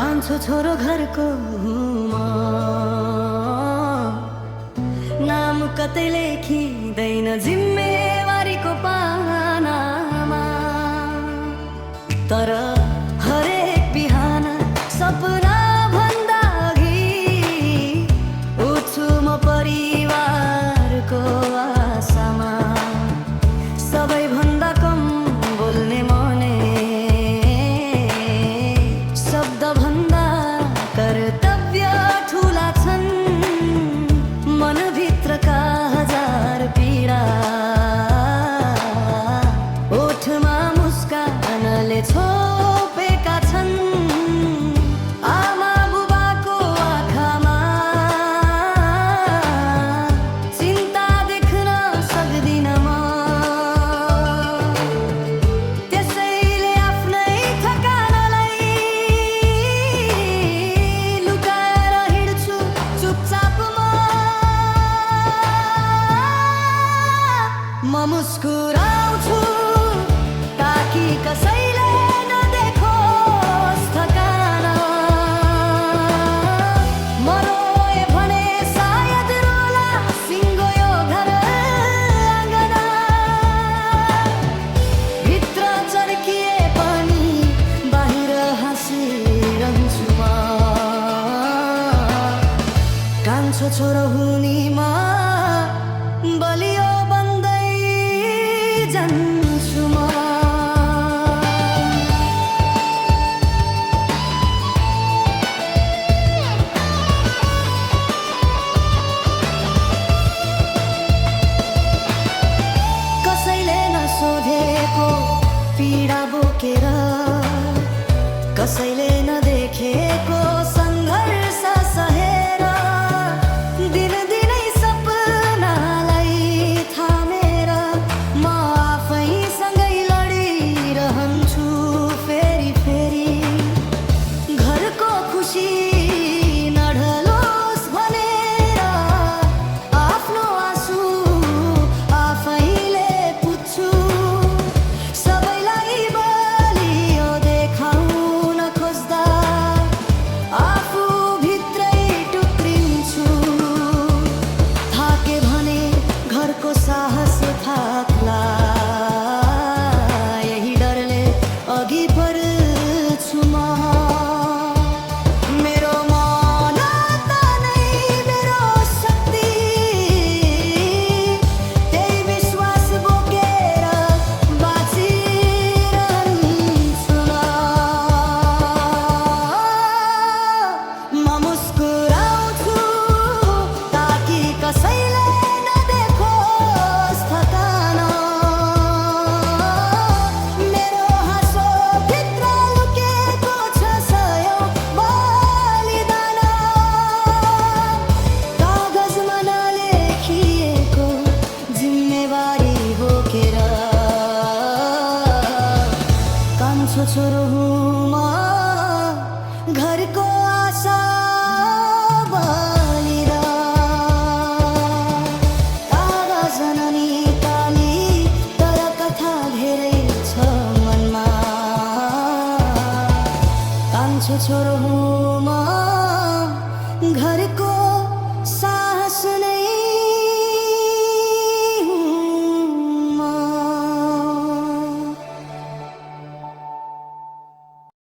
कान्छो छोरो घरको हुँ नाम कतै लेखिँदैन जिम्मेवारीको पानामा। तर हरेक बिहान सपना भन्दा अघि उठ्छु म परिवारको आशामा। सबैभन्दा कम बोल्ने मने शब्दभन्दा कर्तव्य ठुला छन्। मनभित्रका हजार पीडा ओठमा मुस्कानले छोपेका छन्। आमा बुबाको आँखामा चिन्ता देख्न सक्दिन म। त्यसैले आफ्नै थकानलाई लुकाएर हिँड्छु चुपचाप म मुस्कुराउँछु ताकि कसैले नदेखोस् थकान। म रोए भने सायद रोला सिङ्गो यो घर आँगना। भित्र चर्किए पनि बाहिर हाँसिरहन्छु म। कान्छो छोरो हुनेमा बलियो बन्दै जान्छु म। कसैले नसोधेको पीडा बोकेर कसैले नदेखेको सङ्घर्ष सहेर दिनदिनै सपनालाई थामेर म आफैसँगै लडिरहन्छु फेरि फेरि। घरको खुसी नढलोस् भनेर आफ्नो आँसु आफैले पुज्छु। सबैलाई बलियो देखाउन खोज्दा आफू भित्रै टुक्रिन्छु। थाके भने घरको साहस थाक्ला यही डरले अघि बढ्छु म। मेरो मानवता नै मेरो शक्ति त्यही विश्वास बोकेर बाँचिरहन्छु म। म मुस्कुराउँछु ताकि कसैले नदेखोस् थकान। मेरो हाँसो भित्र लुकेको छ सयौँ बलिदान। कागजमा नलेखिएको जिम्मेवारी बोकेर कान्छो छोरो हुँ म घरको